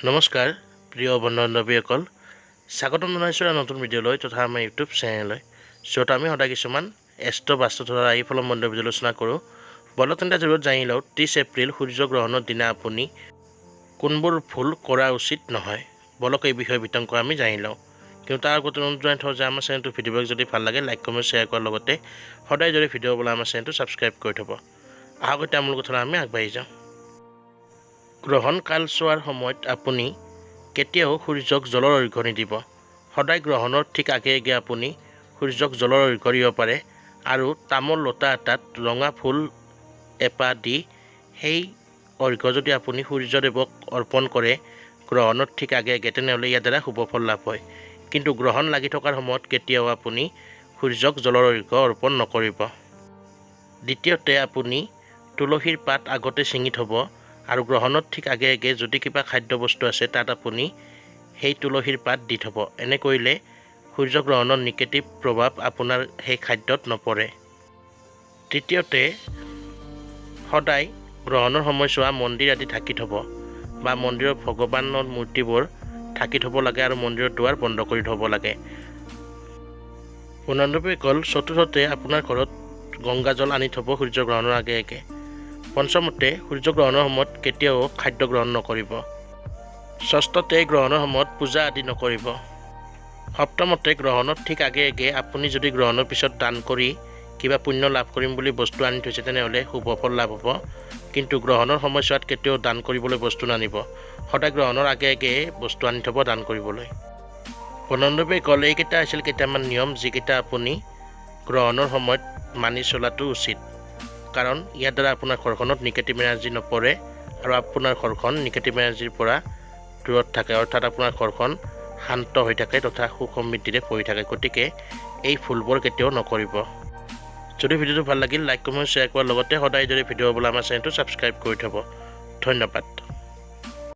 নমস্কাৰ প্ৰিয় বন্ধু-বান্ধৱীসকল স্বাগতম জনাইছোঁ নতুন ভিডিঅ'লৈ তথা আমাৰ ইউটিউব চেনেললৈ য'ত আমি সদায় কিছুমান এষ্ট্ৰ বাস্তু তথা ৰাশিফল মন্দিৰ আলোচনা কৰোঁ। বলক তেন্তে জৰুৰত জানি লওঁ 30 এপ্ৰিল সূৰ্যগ্ৰহণৰ দিনা আপুনি কোনবোৰ ভুল কৰা উচিত নহয়। বলক এই বিষয়ে বিতংকৈ আমি জানি লওঁ। কিন্তু তাৰ আগতে অনুৰোধ জনাই থওঁ যে আমাৰ চেনেলটো ভিডিঅ'বিলাক যদি ভাল লাগে লাইক কমেণ্ট শ্বেয়াৰ কৰাৰ লগতে সদায় যদি ভিডিঅ' পালে আমাৰ চেনেলটো ছাবস্ক্ৰাইব কৰি থ'ব। আহক এতিয়া মূল কথালৈ আমি আগবাঢ়ি যাওঁ। গ্ৰহণ কাল চোৱাৰ সময়ত আপুনি কেতিয়াও সূৰ্যক জলৰ অৰ্ঘ্য নিদিব। সদায় গ্ৰহণৰ ঠিক আগে আগে আপুনি সূৰ্যক জলৰ অৰ্ঘ্য দিব পাৰে আৰু তামোল লতা এটাত ৰঙা ফুল এপাহ দি সেই অৰ্ঘ্য যদি আপুনি সূৰ্যদেৱক অৰ্পণ কৰে গ্ৰহণৰ ঠিক আগে আগে তেনেহ'লে ইয়াৰ দ্বাৰা শুভ ফল লাভ হয়। কিন্তু গ্ৰহণ লাগি থকাৰ সময়ত কেতিয়াও আপুনি সূৰ্যক জলৰ অৰ্ঘ্য অৰ্পণ নকৰিব। দ্বিতীয়তে আপুনি তুলসীৰ পাত আগতে ছিঙি থ'ব আৰু গ্ৰহণৰ ঠিক আগে আগে যদি কিবা খাদ্য বস্তু আছে তাত আপুনি সেই তুলসীৰ পাত দি থ'ব। এনে কৰিলে সূৰ্যগ্ৰহণৰ নিগেটিভ প্ৰভাৱ আপোনাৰ সেই খাদ্যত নপৰে। তৃতীয়তে সদায় গ্ৰহণৰ সময়ছোৱা মন্দিৰ আদি ঢাকি থ'ব বা মন্দিৰৰ ভগৱানৰ মূৰ্তিবোৰ ঢাকি থ'ব লাগে আৰু মন্দিৰৰ দুৱাৰ বন্ধ কৰি থ'ব লাগে। বন্ধু-বান্ধৱীসকল চতুৰ্থতে আপোনাৰ ঘৰত গংগাজল আনি থ'ব সূৰ্যগ্ৰহণৰ আগে আগে। পঞ্চমতে সূৰ্যগ্ৰহণৰ সময়ত কেতিয়াও খাদ্য গ্ৰহণ নকৰিব। ষষ্ঠতে গ্ৰহণৰ সময়ত পূজা আদি নকৰিব। সপ্তমতে গ্ৰহণৰ ঠিক আগে আগে আপুনি যদি গ্ৰহণৰ পিছত দান কৰি কিবা পুণ্য লাভ কৰিম বুলি বস্তু আনি থৈছে তেনেহ'লে শুভ ফল লাভ হ'ব। কিন্তু গ্ৰহণৰ সময়ছোৱাত কেতিয়াও দান কৰিবলৈ বস্তু নানিব। সদায় গ্ৰহণৰ আগে আগে বস্তু আনি থ'ব দান কৰিবলৈ। বন্ধু-বান্ধৱীসকল এইকেইটা আছিল কেইটামান নিয়ম যিকেইটা আপুনি গ্ৰহণৰ সময়ত মানি চলাটো উচিত। কাৰণ ইয়াৰ দ্বাৰা আপোনাৰ ঘৰখনত নিগেটিভ এনাৰ্জি নপৰে আৰু আপোনাৰ ঘৰখন নিগেটিভ এনাৰ্জিৰ পৰা দূৰত থাকে, অৰ্থাৎ আপোনাৰ ঘৰখন শান্ত হৈ থাকে তথা সুখ সমৃদ্ধিৰে ভৰি থাকে। গতিকে এই ভুলবোৰ কেতিয়াও নকৰিব। যদি ভিডিঅ'টো ভাল লাগিল লাইক কমেণ্ট শ্বেয়াৰ কৰাৰ লগতে সদায় যদি ভিডিঅ' পাবলৈ আমাৰ চেনেলটো ছাবস্ক্ৰাইব কৰি থ'ব। ধন্যবাদ।